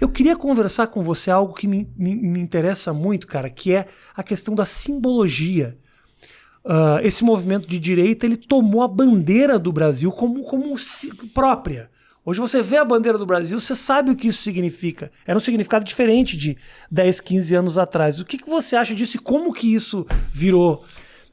Eu queria conversar com você algo que me interessa muito, cara, que é a questão da simbologia. Esse movimento de direita, ele tomou a bandeira do Brasil como própria. Hoje você vê a bandeira do Brasil, você sabe o que isso significa. Era um significado diferente de 10, 15 anos atrás. O que você acha disso e como que isso virou?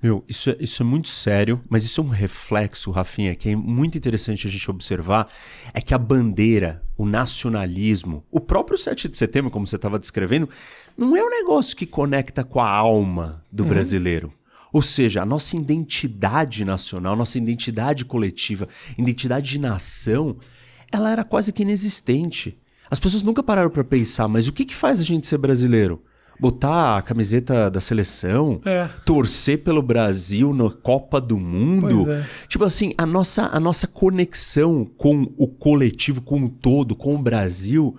Meu, isso é muito sério, mas isso é um reflexo, Rafinha, que é muito interessante a gente observar, é que a bandeira, o nacionalismo, o próprio 7 de setembro, como você estava descrevendo, não é um negócio que conecta com a alma do brasileiro. Ou seja, a nossa identidade nacional, nossa identidade coletiva, identidade de nação, ela era quase que inexistente. As pessoas nunca pararam para pensar, mas o que faz a gente ser brasileiro? Botar a camiseta da seleção, torcer pelo Brasil na Copa do Mundo. Tipo assim, a nossa conexão com o coletivo, com o todo, com o Brasil,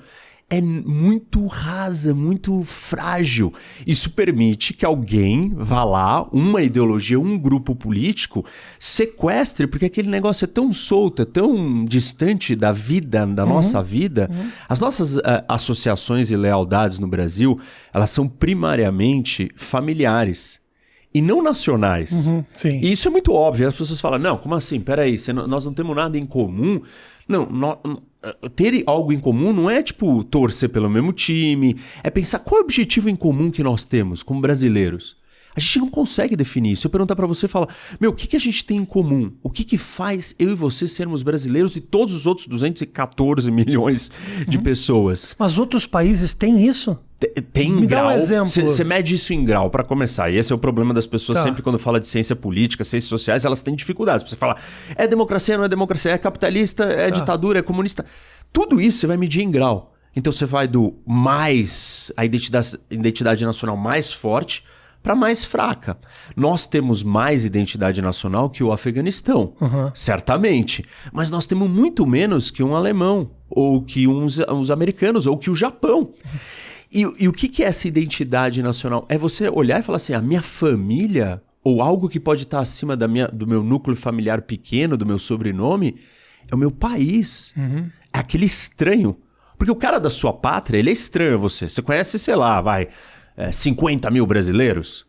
é muito rasa, muito frágil. Isso permite que alguém vá lá, uma ideologia, um grupo político, sequestre, porque aquele negócio é tão solto, é tão distante da vida, da nossa vida. As nossas associações e lealdades no Brasil, elas são primariamente familiares e não nacionais. Sim. E isso é muito óbvio. As pessoas falam, não, como assim? Peraí, nós não temos nada em comum. Não, ter algo em comum não é tipo torcer pelo mesmo time, é pensar qual é o objetivo em comum que nós temos como brasileiros. A gente não consegue definir isso. Eu perguntar pra você, fala, meu, o que a gente tem em comum? O que faz eu e você sermos brasileiros e todos os outros 214 milhões de pessoas? Mas outros países têm isso? Tem Me grau. dá um exemplo. Você mede isso em grau, para começar. E esse é o problema das pessoas sempre quando fala de ciência política, ciências sociais, elas têm dificuldades. Você fala, é democracia, não é democracia, é capitalista, é ditadura, é comunista. Tudo isso você vai medir em grau. Então você vai do mais, a identidade nacional mais forte para mais fraca. Nós temos mais identidade nacional que o Afeganistão, certamente. Mas nós temos muito menos que um alemão, ou que uns americanos, ou que o Japão. E o que é essa identidade nacional? É você olhar e falar assim, a minha família, ou algo que pode estar acima do meu núcleo familiar pequeno, do meu sobrenome, é o meu país. É aquele estranho. Porque o cara da sua pátria, ele é estranho a você. Você conhece, sei lá, 50 mil brasileiros?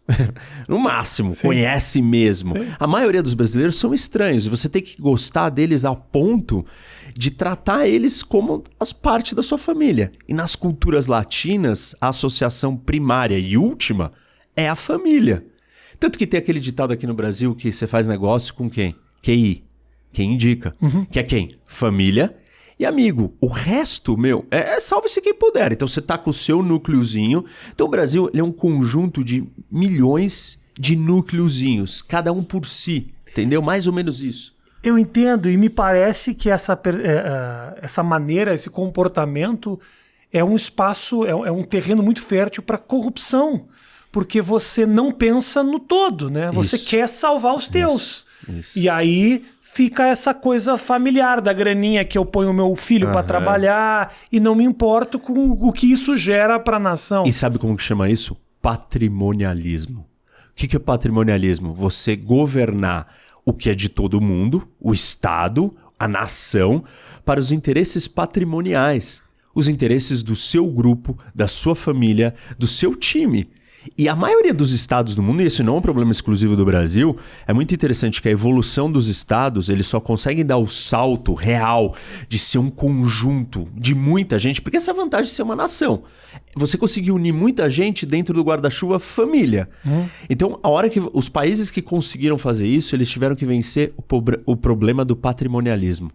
No máximo, conhece mesmo. Sim. A maioria dos brasileiros são estranhos. E você tem que gostar deles ao ponto de tratar eles como as partes da sua família. E nas culturas latinas, a associação primária e última é a família. Tanto que tem aquele ditado aqui no Brasil que você faz negócio com quem? QI. Quem indica. Que é quem? Família e amigo. O resto, meu, salve-se quem puder. Então você tá com o seu núcleozinho. Então o Brasil ele é um conjunto de milhões de núcleozinhos, cada um por si. Entendeu? Mais ou menos isso. Eu entendo e me parece que essa maneira, esse comportamento é um espaço, é um terreno muito fértil para corrupção. Porque você não pensa no todo, né? Você quer salvar os teus. Isso. E aí fica essa coisa familiar da graninha que eu ponho o meu filho para trabalhar e não me importo com o que isso gera para a nação. E sabe como que chama isso? Patrimonialismo. O que é patrimonialismo? Você governar o que é de todo mundo, o Estado, a nação, para os interesses patrimoniais. Os interesses do seu grupo, da sua família, do seu time. E a maioria dos estados do mundo, e isso não é um problema exclusivo do Brasil, é muito interessante que a evolução dos estados, eles só conseguem dar o salto real de ser um conjunto de muita gente, porque essa é a vantagem de ser uma nação. Você conseguir unir muita gente dentro do guarda-chuva família. Então, a hora que os países que conseguiram fazer isso, eles tiveram que vencer o problema do patrimonialismo,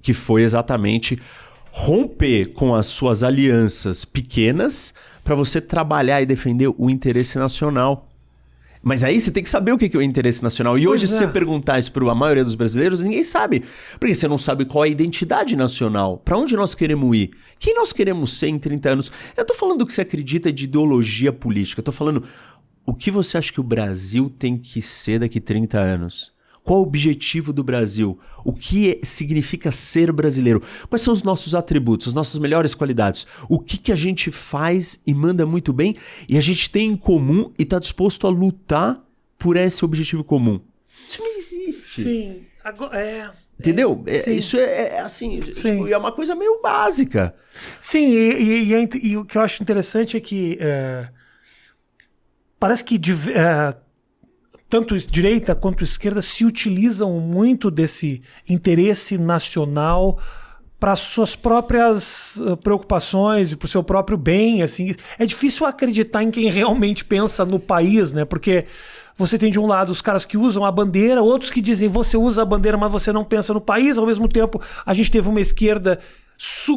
que foi exatamente romper com as suas alianças pequenas para você trabalhar e defender o interesse nacional. Mas aí você tem que saber o que é o interesse nacional. E hoje, se você perguntar isso para a maioria dos brasileiros, ninguém sabe. Porque você não sabe qual é a identidade nacional. Para onde nós queremos ir? Quem nós queremos ser em 30 anos? Eu estou falando do que você acredita de ideologia política. Eu estou falando o que você acha que o Brasil tem que ser daqui a 30 anos? Qual o objetivo do Brasil? O que significa ser brasileiro? Quais são os nossos atributos, as nossas melhores qualidades? O que a gente faz e manda muito bem e a gente tem em comum e está disposto a lutar por esse objetivo comum? Isso não existe. Sim. Entendeu? Isso é assim, tipo, é uma coisa meio básica. Sim, e o que eu acho interessante é que parece que tanto direita quanto esquerda se utilizam muito desse interesse nacional para suas próprias preocupações e para o seu próprio bem. Assim. É difícil acreditar em quem realmente pensa no país, né? Porque você tem de um lado os caras que usam a bandeira, outros que dizem você usa a bandeira, mas você não pensa no país. Ao mesmo tempo, a gente teve uma esquerda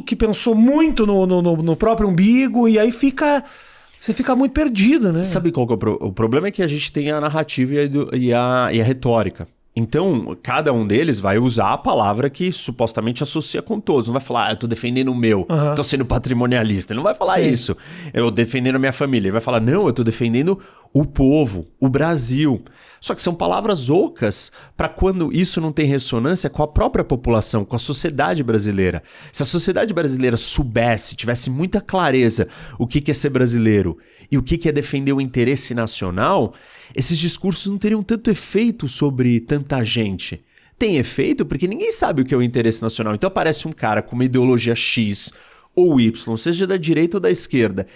que pensou muito no próprio umbigo, e aí você fica muito perdido, né? Sabe qual que é o problema? É que a gente tem a narrativa e a retórica. Então, cada um deles vai usar a palavra que supostamente associa com todos. Não vai falar, eu tô defendendo o meu, tô sendo patrimonialista. Ele não vai falar isso. Eu defendendo a minha família. Ele vai falar, não, eu tô defendendo o povo, o Brasil. Só que são palavras ocas para quando isso não tem ressonância com a própria população, com a sociedade brasileira. Se a sociedade brasileira soubesse, tivesse muita clareza o que é ser brasileiro e o que é defender o interesse nacional, esses discursos não teriam tanto efeito sobre tanta gente. Tem efeito porque ninguém sabe o que é o interesse nacional. Então aparece um cara com uma ideologia X ou Y, seja da direita ou da esquerda,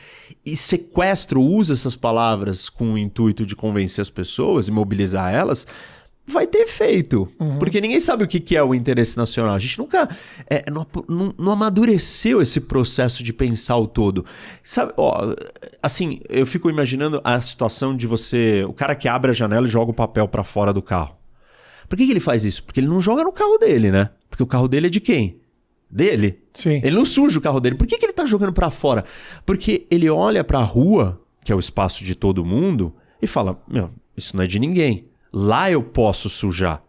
e sequestra ou usa essas palavras com o intuito de convencer as pessoas e mobilizar elas, vai ter efeito. Porque ninguém sabe o que é o interesse nacional. A gente nunca não amadureceu esse processo de pensar o todo. Sabe, assim, eu fico imaginando a situação de o cara que abre a janela e joga o papel para fora do carro. Por que ele faz isso? Porque ele não joga no carro dele, né? Porque o carro dele é de quem? Dele. Sim. Ele não suja o carro dele. Por que ele tá jogando para fora? Porque ele olha para a rua, que é o espaço de todo mundo, e fala, isso não é de ninguém. Lá eu posso sujar.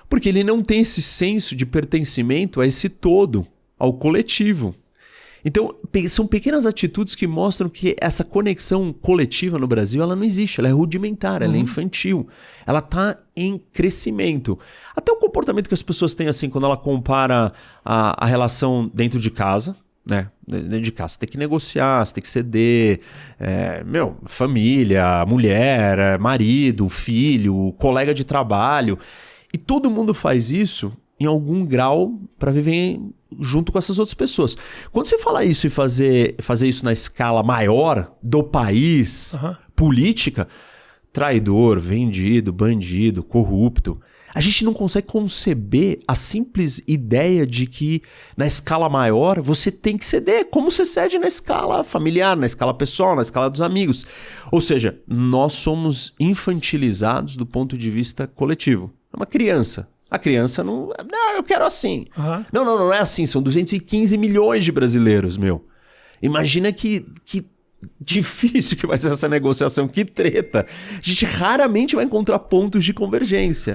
Porque ele não tem esse senso de pertencimento a esse todo, ao coletivo. Então, são pequenas atitudes que mostram que essa conexão coletiva no Brasil, ela não existe, ela é rudimentar, ela é infantil, ela está em crescimento. Até o comportamento que as pessoas têm, assim, quando ela compara a relação dentro de casa, né? Dentro de casa, você tem que negociar, você tem que ceder, família, mulher, marido, filho, colega de trabalho. E todo mundo faz isso em algum grau para viver junto com essas outras pessoas. Quando você fala isso e fazer isso na escala maior do país, política, traidor, vendido, bandido, corrupto, a gente não consegue conceber a simples ideia de que na escala maior você tem que ceder, como você cede na escala familiar, na escala pessoal, na escala dos amigos. Ou seja, nós somos infantilizados do ponto de vista coletivo. É uma criança. A criança não, eu quero assim. Não é assim. São 215 milhões de brasileiros, Imagina que difícil que vai ser essa negociação, que treta. A gente raramente vai encontrar pontos de convergência.